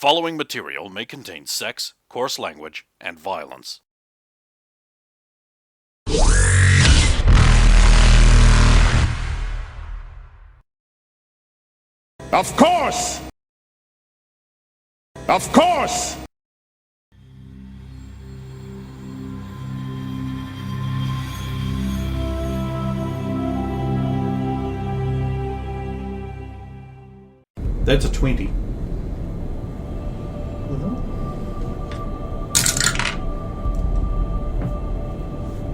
following material may contain sex, coarse language, and violence. Of course! Of course! That's a 20.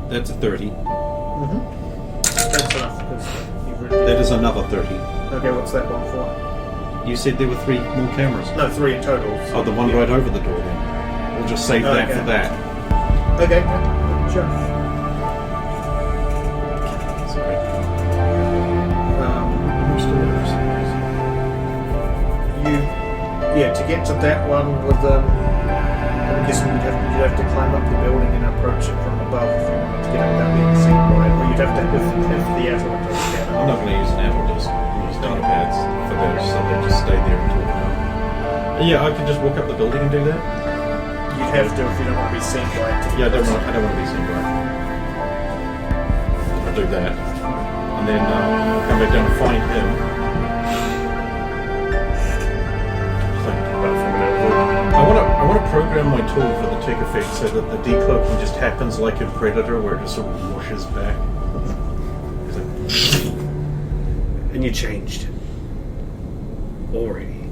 That's a 30. That's enough, because you've already... That is another 30. Okay, what's that one for? You said there were 3 more cameras. No, 3 in total. So Oh, the one right over the door then. We'll just save that for that. Okay, sure. Sorry. To get to that one with I'm guessing you'd have to climb up the building and approach it from above if you wanted to get up without being seen, right? Or you'd have to have the Ator disc. I'm not going to use an Ator disc. I'll use data pads for those, so they just stay there until now. Yeah, I could just walk up the building and do that. You'd have to if you don't want to be seen by it. Yeah, I don't want to be seen by it. I'll do that. And then come back down and find him. I want to program my tool for the tick effect so that the decloaking just happens like in Predator, where it just sort of washes back. It's like... And you changed. Already.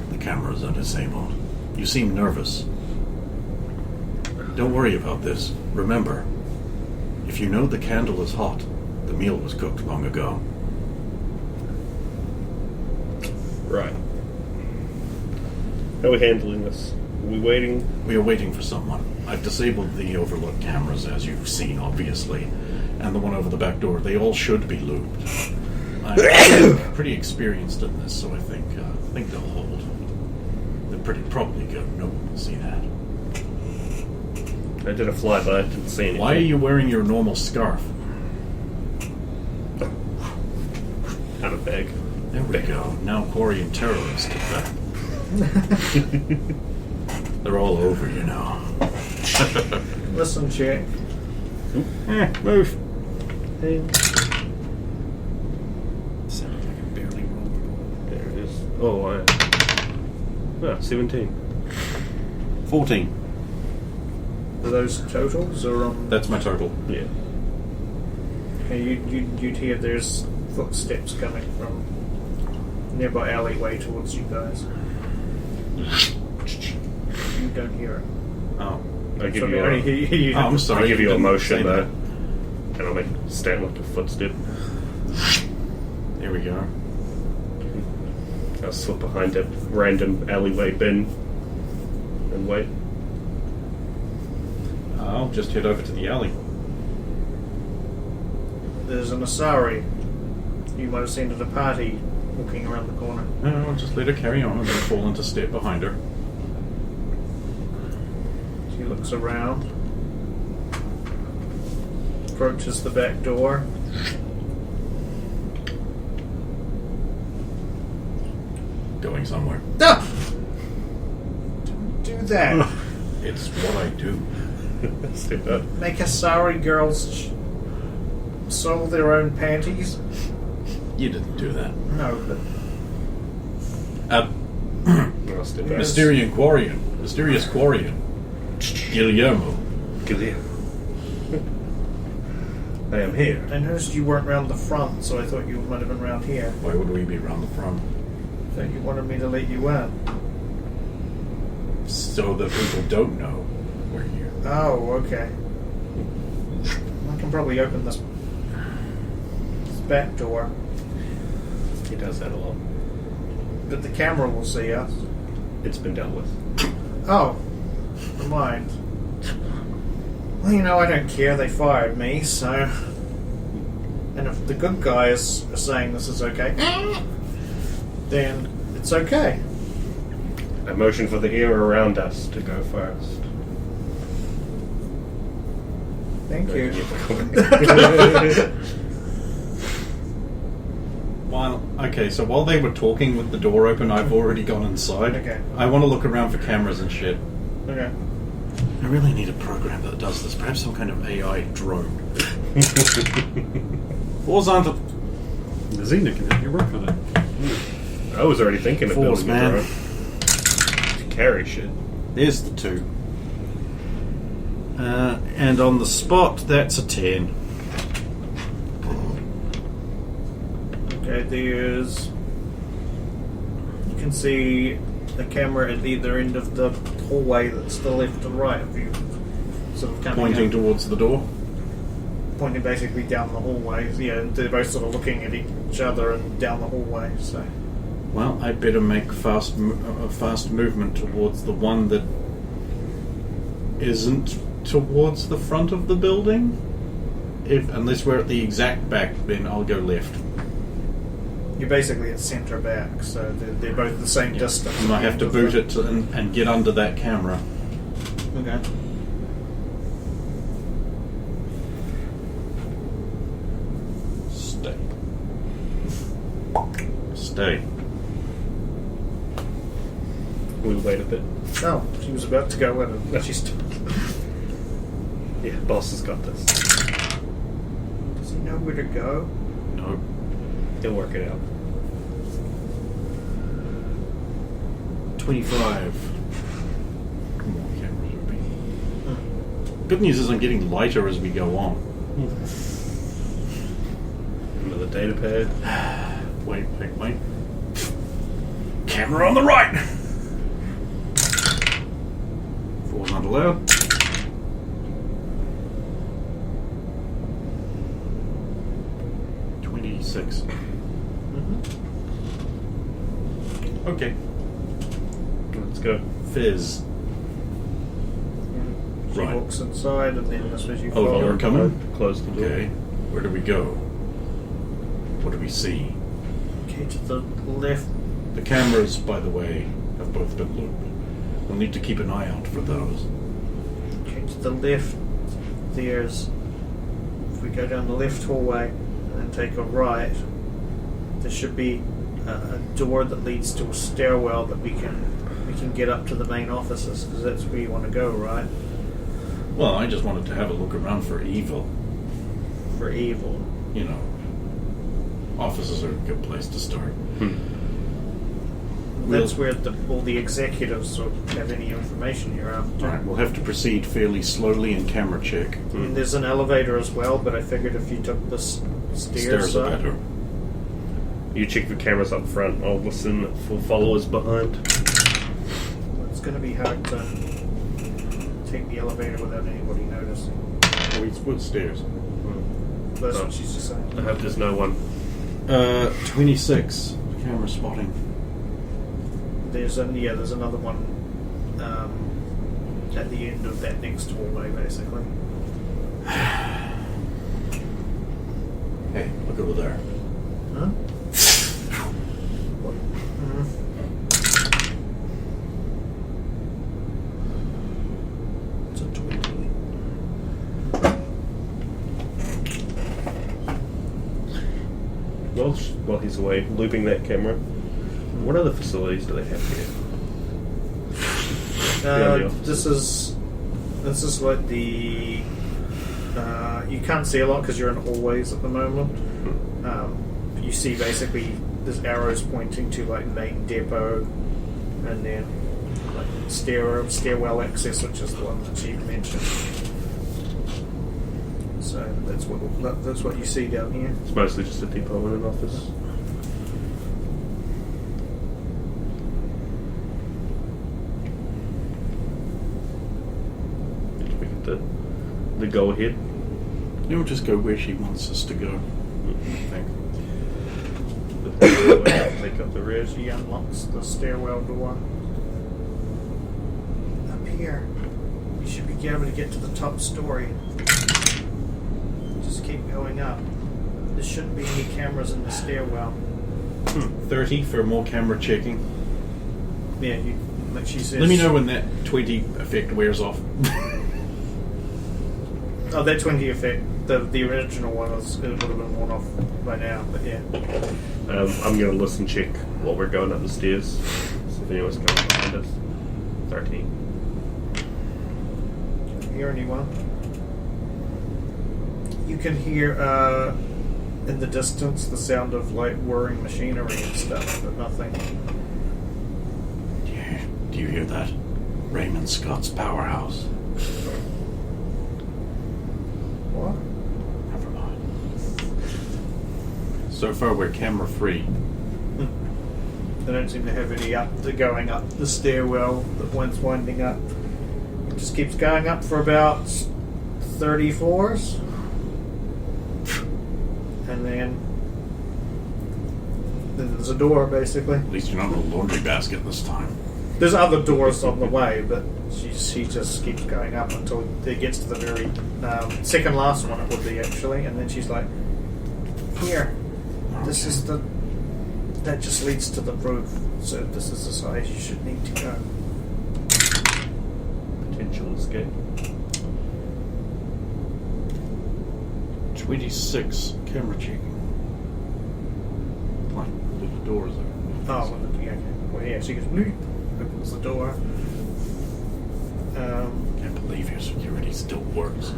The cameras are disabled. You seem nervous. Don't worry about this. Remember, if you know the candle is hot, the meal was cooked long ago. Right. How are we handling this? Are we waiting? We are waiting for someone. I've disabled the overlook cameras, as you've seen, obviously, and the one over the back door. They all should be lubed. I'm pretty experienced in this, so I think they'll hold. They're pretty probably good. No one will see that. I did a flyby. I didn't see anything. Why are you wearing your normal scarf? Out of bag. There we go. Now QUarian terrorists did that. They're all over, you know. Listen, Jack. Move. Sounds like a barely rolled. There it is. Oh, 17. 14. Are those totals or That's my total. Yeah. you'd hear there's footsteps coming from nearby alleyway towards you guys. You don't hear it. Oh. I give you I'm sorry. I give you a motion Say there. that. And I'll make stand like a footstep. There we go. I'll slip behind a random alleyway bin and wait. I'll just head over to the alley. There's an Asari you might have seen at a party walking around the corner. No, I'll just let her carry on and then fall into step behind her. She looks around, approaches the back door. Going somewhere. Ah! Don't do that. It's what I do. Step up. Make Asari girls soil their own panties? You didn't do that. No, but I'll step up. Mysterious QUarian. Guillermo. I am here. I noticed you weren't round the front, so I thought you might have been round here. Why would we be round the front? I thought you wanted me to let you in. So that people don't know we're here. Oh, okay. I can probably open this back door, He does that a lot. but the camera will see us. It's been dealt with. Oh, never mind. Well, you know, I don't care. They fired me, so... And if the good guys are saying this is okay, then it's okay. I motion for the era around us to go first. Thank you. So while they were talking with the door open, I've already gone inside. Okay. I want to look around for cameras and shit. Okay. I really need a program that does this. Perhaps some kind of AI drone. Horizontal. The Xena can help you work on it. I was already thinking of Force, building a man. drone. To carry shit. There's the 2. And on the spot, that's a 10. Okay, there's... You can see the camera at either end of the hallway that's the left and right of you. Sort of coming Pointing out, towards the door. pointing basically down the hallway. Yeah, and they're both sort of looking at each other and down the hallway, so... Well, I'd better make fast movement towards the one that isn't towards the front of the building. Unless we're at the exact back, then I'll go left. You're basically at centre back, so they're both the same distance. And I have to boot it and get under that camera. Okay. Stay. We'll wait a bit. Oh, she was about to go in and she's... Yeah, boss has got this. Does he know where to go? No. He'll work it out. 25. Come on, cameras would be. Good news is I'm getting lighter as we go on. Another data pad. Wait. Camera on the right! 4's not allowed. $26. Okay. Let's go. Fizz. She Right. walks inside and then as soon as you Oh, follow... you're coming? Close the door. Okay. Where do we go? What do we see? Okay, to the left. The cameras, by the way, have both been looped. We'll need to keep an eye out for those. Okay, to the left, there's... If we go down the left hallway and then take a right, there should be a door that leads to a stairwell that we can get up to the main offices, because that's where you want to go, right? Well, I just wanted to have a look around for evil. For evil. You know, offices are a good place to start. That's where all the executives sort of have any information you're after. Alright, we'll have to proceed fairly slowly and camera check. And there's an elevator as well, but I figured if you took the stairs are up... better. You check the cameras up front. I'll listen for followers behind. It's going to be hard to take the elevator without anybody noticing. Oh, it's wood stairs. That's Oh. what she's just saying. I hope there's no one. 26. Camera spotting. There's another one at the end of that next hallway, basically. Hey, look over there. Huh? It's a 20. While he's away, looping that camera. What other facilities do they have here? Beyond the offices. This is like the you can't see a lot because you're in hallways at the moment. You see basically there's arrows pointing to like main depot, and then like stairwell access, which is the one that she mentioned. So that's what you see down here. It's mostly just a depot and an office. We get the go ahead. We'll just go where she wants us to go. I think. Take up the rear. She unlocks the stairwell door. Up here, you should be able to get to the top story. Just keep going up. There shouldn't be any cameras in the stairwell. 30 for more camera checking. Yeah, like she says. Let me know when that 20 effect wears off. Oh, that 20 effect. The original one it would have been worn off by now, but yeah. I'm going to listen check while we're going up the stairs. See if anyone's coming behind us. 13. Can't hear anyone. You can hear in the distance the sound of like whirring machinery and stuff, but nothing. Do you hear that? Raymond Scott's powerhouse. What? Never mind. So far, we're camera free. They don't seem to have any going up the stairwell that one's winding up. It just keeps going up for about 30 floors. And then there's a door, basically. At least you're not in a laundry basket this time. There's other doors on the way, but she just keeps going up until it gets to the very second last one, it would be actually, and then she's like, "Here, this is the that just leads to the roof. So this is the side you should need to go." Potential escape. 26 camera checking. Like little doors open. Oh, yeah, okay. Well, yeah, she goes, "Bloop," opens the door. Can't believe your security still works.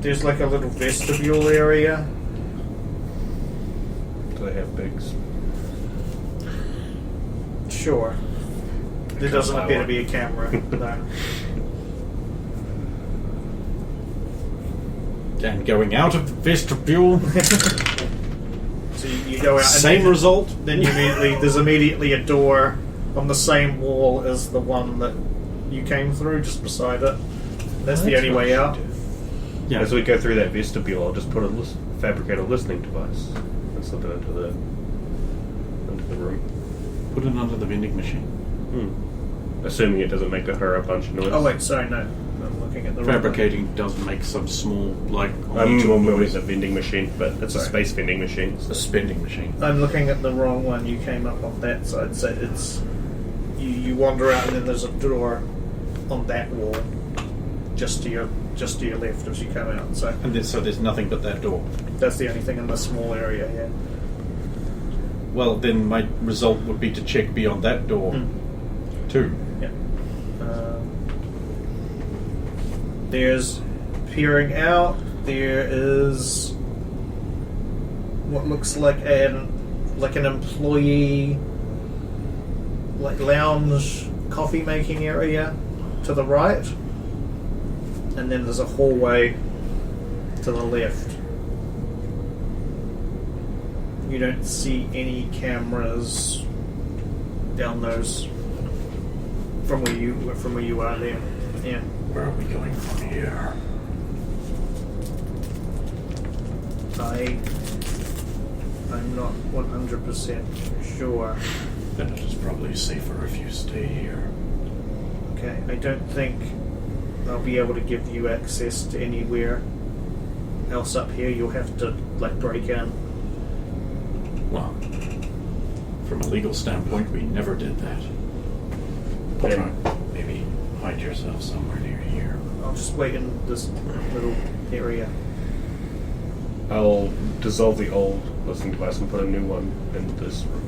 There's like a little vestibule area. Do they have bigs? Sure. There doesn't appear to be a camera. No. And going out of the vestibule, So you go out. same and result. Then there's immediately a door on the same wall as the one that you came through, just beside it. That's the only way out. Yeah. As we go through that vestibule, I'll just fabricate a listening device and slip it into the room. Put it under the vending machine. Assuming it doesn't make her a bunch of noise. Oh wait, sorry, no. I'm looking at the wrong one. Fabricating does make some small, like, I'm more moving noise. the vending machine, but it's a Sorry. space vending machine. A spending machine. I'm looking at the wrong one. You came up on that side, so it's you wander out, and then there's a door on that wall, just to your left as you come out. So So there's nothing but that door. that's the only thing in the small area. Yeah. Well, then my result would be to check beyond that door, too. Yeah. There's peering out. There is what looks like an employee lounge coffee making area to the right, and then there's a hallway to the left. You don't see any cameras down those from where you are there. Yeah. Where are we going from here? I'm not 100% sure. Then it is probably safer if you stay here. Okay, I don't think I'll be able to give you access to anywhere else up here. You'll have to break in. Well, from a legal standpoint, we never did that. Yeah. Maybe hide yourself somewhere near here. I'll just wait in this little area. I'll dissolve the old listening device and put a new one in this room.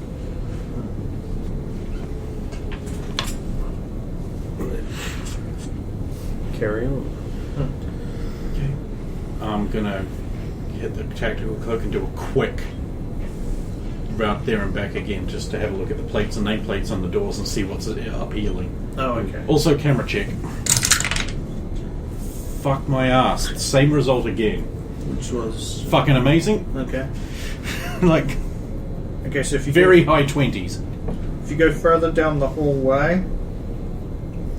Carry on. Okay. I'm gonna hit the tactical cloak and do a quick route there and back again, just to have a look at the plates and nameplates on the doors and see what's appealing. Oh, okay. Also, camera check. Fuck my ass. Same result again. Which was Fucking amazing. okay. Like, Okay, so if you very high 20s. if you go further down the hallway,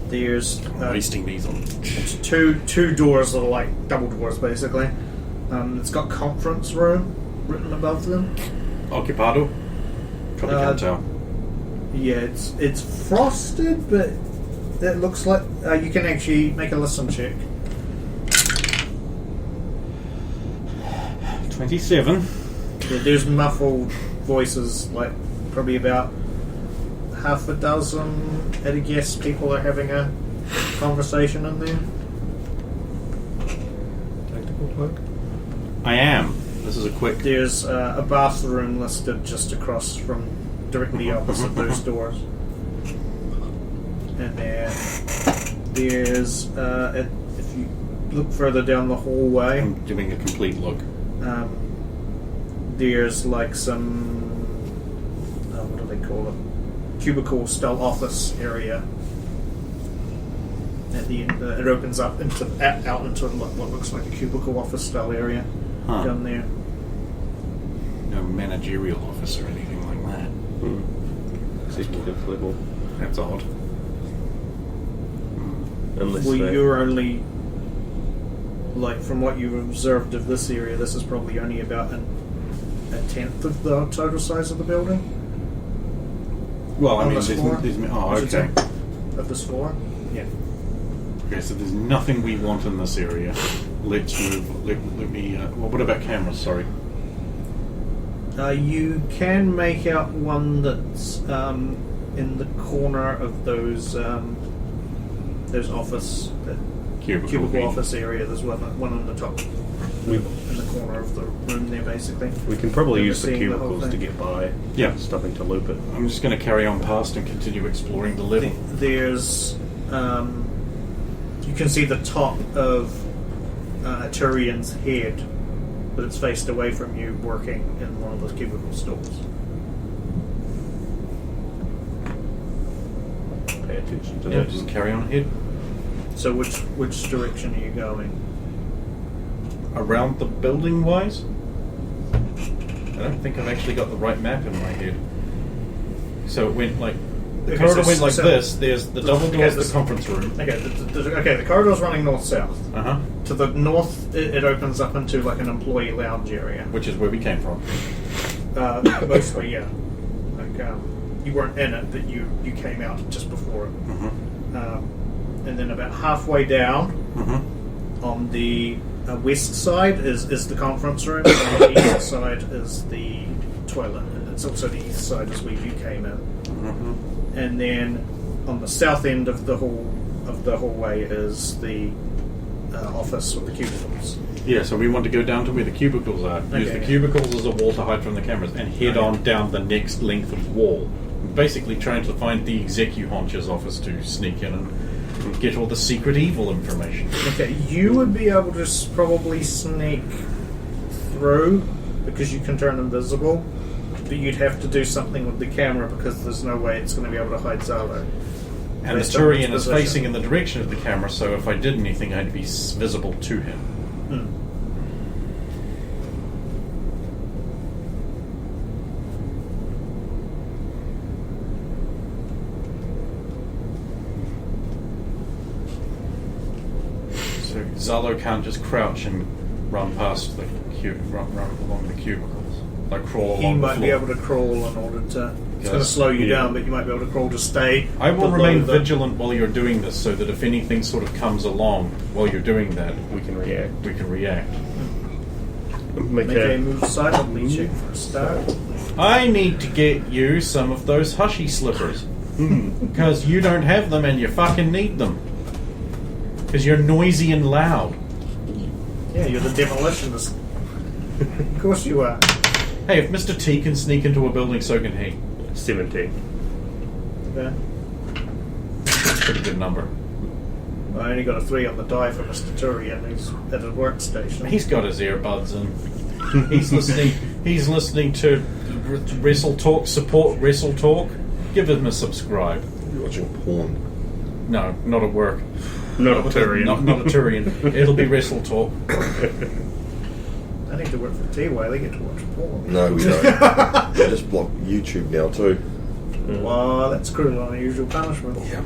there's I'm wasting these on. two doors that are like double doors, basically. It's got conference room written above them. Occupado? Probably can't tell. Yeah, it's frosted, but it looks like you can actually make a listen check. 27. Yeah, there's muffled voices, like probably about half a dozen at a guess people are having a conversation in there. Tactical cloak? I am. This as a quick... There's a bathroom listed just across from, directly opposite those doors. And then there's, if you look further down the hallway, I'm doing a complete look. there's like some, what do they call it? Cubicle-style office area. At the end, it opens up into out into what looks like a cubicle office-style area down there. No managerial office or anything like that. Executive level. That's odd. Unless Well, they- you're only, like, from what you've observed of this area, this is probably only about a tenth of the total size of the building. Well, I On mean, this floor? there's oh, I should okay. say. Of this floor? Yeah. Okay, so there's nothing we want in this area. Let's move. Let me. Well, what about cameras? Sorry. You can make out one that's in the corner of those office, cubicle office area. There's one on the top, in the corner of the room there, basically. We can probably use the Overseeing the whole cubicles to thing. get by. Yeah. Stopping to loop it. I'm just going to carry on past and continue exploring the level. There's, you can see the top of Aturian's head, but it's faced away from you, working in one of those cubicle stalls. Pay attention to Yeah, that. just carry on ahead. So which direction are you going? Around the building wise? I don't think I've actually got the right map in my head. So it went like... The Okay, corridor so- went like so- this. There's the double okay, doors to this- the conference room. Okay, the corridor's running north-south. Uh-huh. To the north, it opens up into like an employee lounge area. Which is where we came from. Mostly, yeah. Like, you weren't in it, but you came out just before it. And then about halfway down, on the west side is the conference room, and on the east side is the toilet. And it's also the east side is where you came in. And then on the south end of the hallway is the office with the cubicles. Yeah, so we want to go down to where the cubicles are. Use Okay, the yeah. cubicles as a wall to hide from the cameras, and head Okay. on down the next length of wall. Basically trying to find the execu-honch's office to sneak in and get all the secret evil information. Okay, you would be able to probably sneak through because you can turn invisible, but you'd have to do something with the camera because there's no way it's going to be able to hide Zaalo. And the Based on its Turian is position. facing in the direction of the camera, so if I did anything, I'd be visible to him. So Zaalo can't just crouch and run past the run along the cubicles, like crawl along He the might floor. be able to crawl in order to. It's going to Yes. slow you Yeah. down, but you might be able to crawl to stay. I will below remain the- vigilant while you're doing this, so that if anything sort of comes along while you're doing that, We can react. we can react. Make Make a a move silently check for a start. I need to get you some of those hushy slippers. Because you don't have them and you fucking need them. Because you're noisy and loud. Yeah, you're the demolitionist. Of course you are. Hey, if Mr. T can sneak into a building, so can he. 17. Okay. Pretty good number. I only got a 3 on the die for Mr. Turian, who's at a workstation. He's got his earbuds in. He's listening. He's listening to Wrestle Talk. Support Wrestle Talk. Give him a subscribe. You're watching porn. No, not at work. Not a Turian. Not a Turian. It'll be Wrestle Talk. I need to work for Teala, they get to watch porn. No, we don't. They just block YouTube now too. Wow, that's cruel and unusual punishment. Yeah.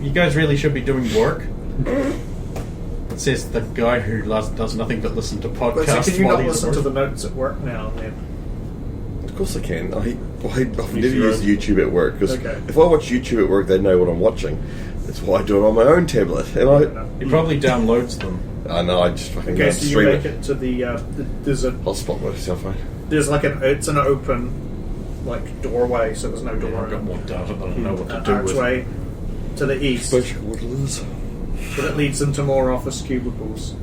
You guys really should be doing work. It says the guy who does nothing but listen to But podcasts so can you while not he's listen to working. the notes at work now and then? Of course I can. I've never your used own. YouTube at work because Okay. if I watch YouTube at work, they know what I'm watching. That's why I do it on my own tablet. And He probably downloads them. I know. I just fucking go Okay, and so you stream make it. it to the there's a I'll spot my cell phone. there's like it's an open like doorway, so there's no door. I've got more data than I know what to An do with. archway to the east, Special quarters. but it leads into more office cubicles.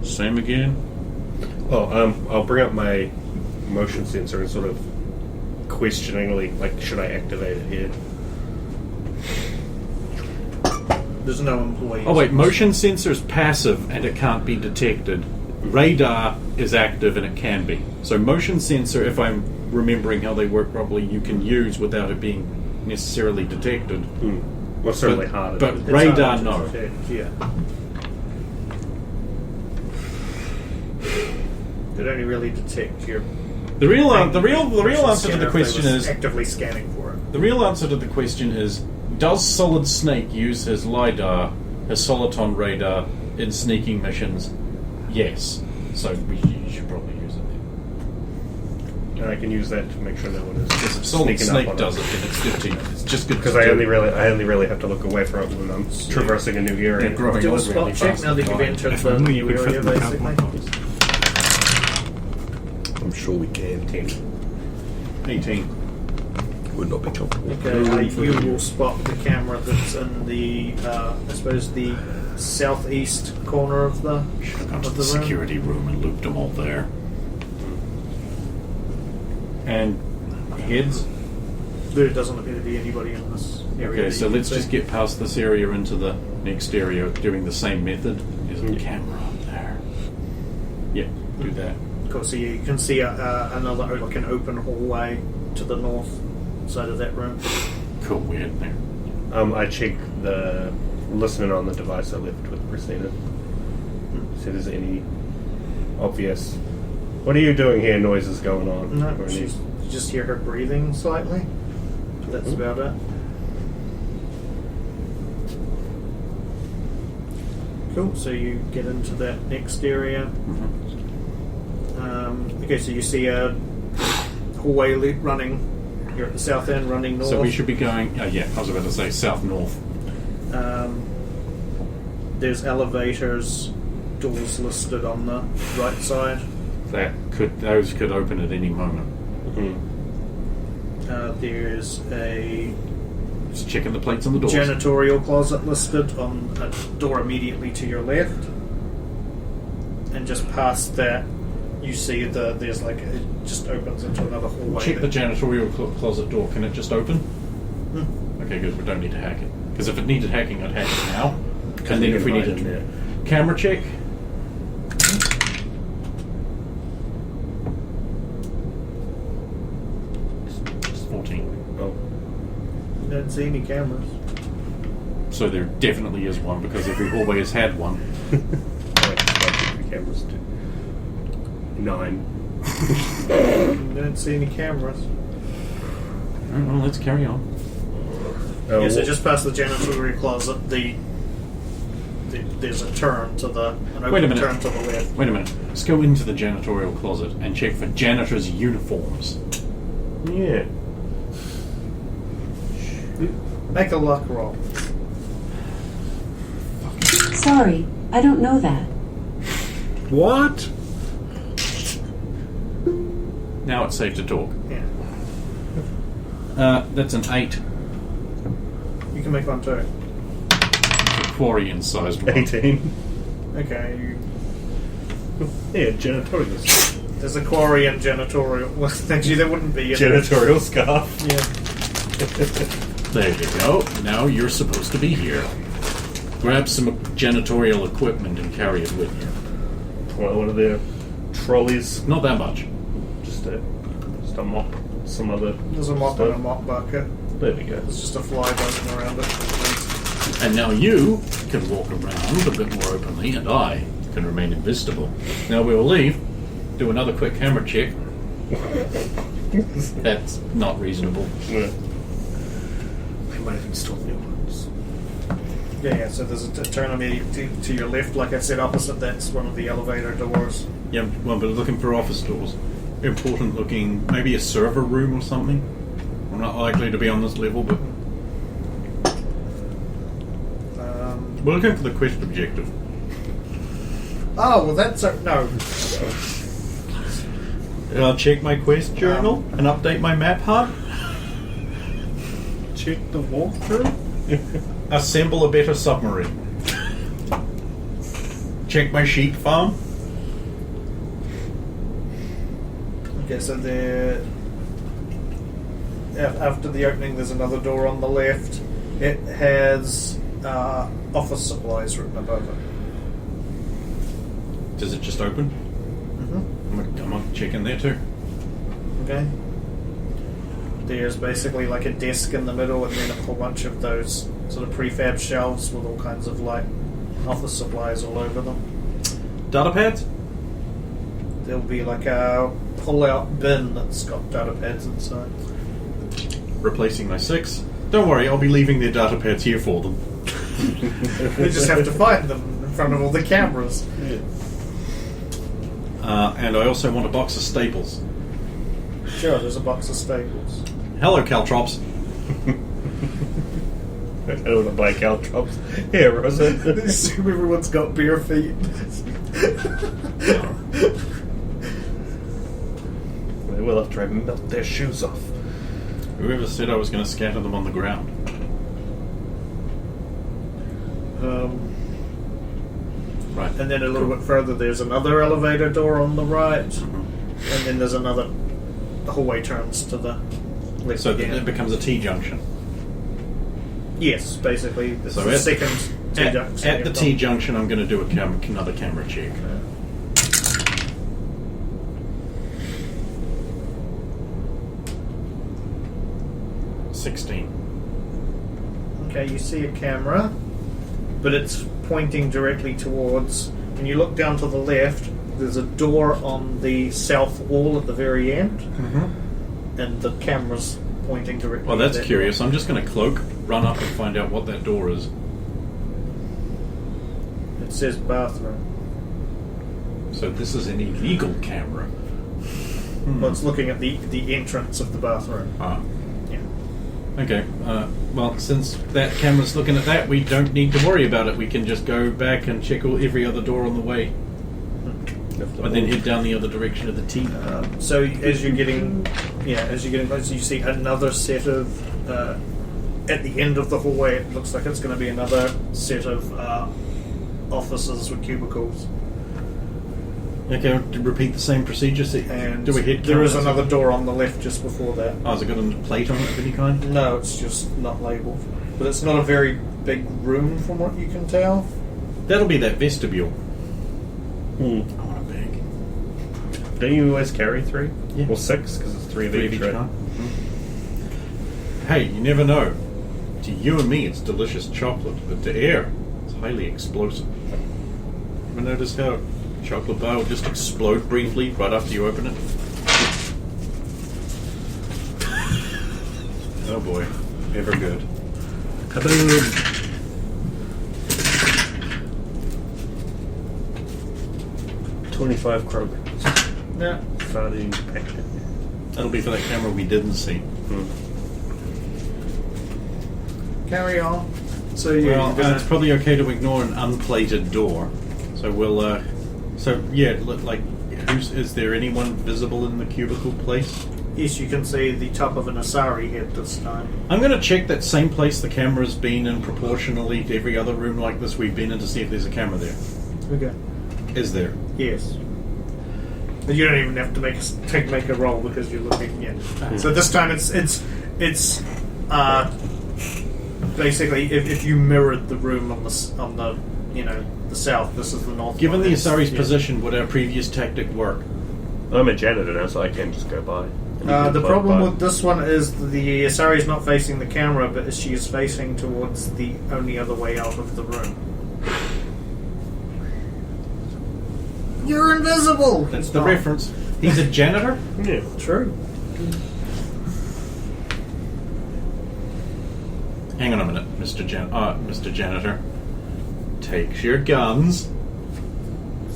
Same again. I'll bring up my motion sensor and sort of questioningly, like, should I activate it here? There's no employees. Oh wait, motion sensor is passive and it can't be detected. Radar is active and it can be. So motion sensor, if I'm remembering how they work properly, you can use without it being necessarily detected. Well, it's certainly harder. But It's radar, hard to no. detect, yeah. It only really detect your. The real answer to the question is actively scanning for it. the real answer to the question is: does Solid Snake use his lidar, his soliton radar in sneaking missions? Yes. So you should probably use it then. And I can use that to make sure no one is Because if Solid sneaking Snake up on does it. it, then it's good to It's just good Because to I do. only really have to look away from it when I'm traversing a new area. Yeah, growing Do a old spot really check fast now that and you've dying. entered If the only you new could fit area, in the basically. cardboard box. I'm sure we can. 18. Would not be comfortable. Okay, you will spot the camera that's in the, I suppose, the southeast corner of the Should have gone to of the the room. security room and looped them all there. And heads. There doesn't appear to be anybody in this area. Okay, that so you let's can just see. get past this area into the next area doing the same method. There's a camera up there. Yeah, do that. Cool, so you can see another, like an open hallway to the north side of that room. Cool, we're heading there. I check the listening on the device I left with Christina. See if there's any obvious "what are you doing here" noises going on. No, Or any- you just hear her breathing slightly. That's about it. Cool, so you get into that next area. Okay, so you see a hallway running. You're at the south end, running north. So we should be going. Yeah, I was about to say south-north. There's elevators, doors listed on the right side. Those could open at any moment. There's a Just checking the plates on the doors. janitorial closet listed on a door immediately to your left, and just past that, you see there's like it just opens into another hallway. Check the that- janitorial closet door. Can it just open? Okay, good. We don't need to hack it. Because if it needed hacking, I'd hack it now. And then if we needed in there. camera check. It's 14. Oh, You don't see any cameras. So there definitely is one because every hallway has had one. I check the cameras too. 9. You don't see any cameras. Alright, well, let's carry on. Yeah, so just past the janitorial closet, there's a turn to an Wait a open minute. turn to the left. Wait a minute. Let's go into the janitorial closet and check for janitors' uniforms. Yeah. Make a luck roll. Sorry, I don't know that. What? Now it's safe to talk. Yeah, That's an 8. you can make one too. QUarian sized one. 18. Okay, Yeah, janitorial. there's a QUarian janitorial. Well, actually, there wouldn't be. Janitorial scarf. Yeah. There you go. Now you're supposed to be here. Grab some janitorial equipment and carry it with you. One of the trolleys. Not that much. Just a mop. Some other. There's a mop and a mop bucket. There we go. There's just a fly buzzing around it. And now you can walk around a bit more openly, and I can remain invisible. Now we will leave, do another quick camera check. That's not reasonable. Yeah. We might have installed new ones. Yeah, so there's a turn immediately to your left. Like I said, opposite that's one of the elevator doors. Yeah, well, but looking for office doors. Important looking, maybe a server room or something. I'm not likely to be on this level, but we're looking for the quest objective. Oh, well, that's no. I'll check my quest journal and update my map hub. Check the walkthrough. Assemble a better submarine. Check my sheep farm. Okay, so there. After the opening, there's another door on the left. It has office supplies written above it. Does it just open? Mm-hmm. I'm gonna check in there too. Okay. There's basically like a desk in the middle, and then a whole bunch of those sort of prefab shelves with all kinds of like office supplies all over them. Data pads? There'll be like a pull-out bin that's got data pads inside. Replacing my 6. Don't worry, I'll be leaving their data pads here for them. We just have to find them in front of all the cameras. And I also want a box of staples. Sure, there's a box of staples. Hello, Caltrops. I don't want to buy caltrops. Here, Rosa. Assume everyone's got bare feet. They will have to try and melt their shoes off. Whoever said I was going to scatter them on the ground? Right. And then a little bit further, there's another elevator door on the right, and then there's another. The hallway turns to the left So again. it becomes a T-junction. Yes, basically. It's So the at- second T-junction. At the T-junction, I'm going to do another camera check. Okay, you see a camera, but it's pointing directly towards. When you look down to the left, there's a door on the south wall at the very end, and the camera's pointing directly. Well, that's at that curious. I'm just going to cloak, run up and find out what that door is. It says bathroom. So this is an illegal camera. Well, it's looking at the entrance of the bathroom. Ah. Yeah. Okay. Well, since that camera's looking at that, we don't need to worry about it. We can just go back and check every other door on the way. But then head down the other direction of the T. So as you're getting closer, you see another set of at the end of the hallway. It looks like it's going to be another set of offices with cubicles. Okay, repeat the same procedure. And do we hit? there is another door on the left just before that. Oh, has it got a plate on it of any kind? No, it's just not labelled. But it's not a very big room from what you can tell. That'll be that vestibule. Hmm. I want a bag. Don't you always carry 3? Yeah. Well, 6, because it's 3 of each, right? kind. Hey, you never know. To you and me, it's delicious chocolate, but to air, it's highly explosive. Ever notice how chocolate bar will just explode briefly right after you open it? Oh boy, ever good. Kaboom! $25 Kroger. Yeah. Starting packet. That'll be for that camera we didn't see. Carry on. So you're Well, gonna... it's probably okay to ignore an unplated door. So we'll, is there anyone visible in the cubicle place? Yes, you can see the top of an Asari head this time. I'm going to check that same place the camera's been in proportionally to every other room like this we've been in to see if there's a camera there. Okay. Is there? Yes. But you don't even have to make a roll because you're looking. Yeah. So this time it's basically if you mirrored the room on the the south, this is the north. Given one. the It's- Asari's yeah. position, would our previous tactic work? I'm a janitor now, so I can just go by. The problem with this one is the Asari is not facing the camera, but she is facing towards the only other way out of the room. You're invisible. That's the reference. He's a janitor? Yeah. True. Hang on a minute, Mr. Janitor. Takes your guns,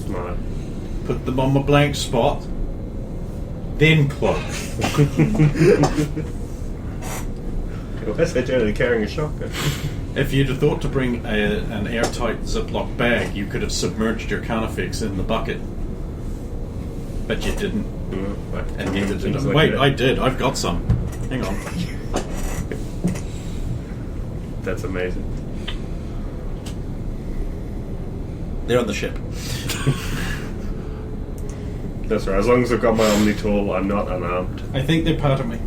Smart. put them on my blank spot, then cloak. That's a janitor carrying a shotgun. If you'd have thought to bring an airtight Ziploc bag, you could have submerged your Carnifex in the bucket. But you didn't. And neither did I. Wait, I did. I've got some. Hang on. That's amazing. They're on the ship. That's right. As long as I've got my Omni tool, I'm not unarmed. I think they're part of me.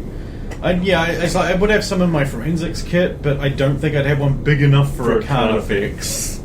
I would have some in my forensics kit, but I don't think I'd have one big enough for Arcana effects.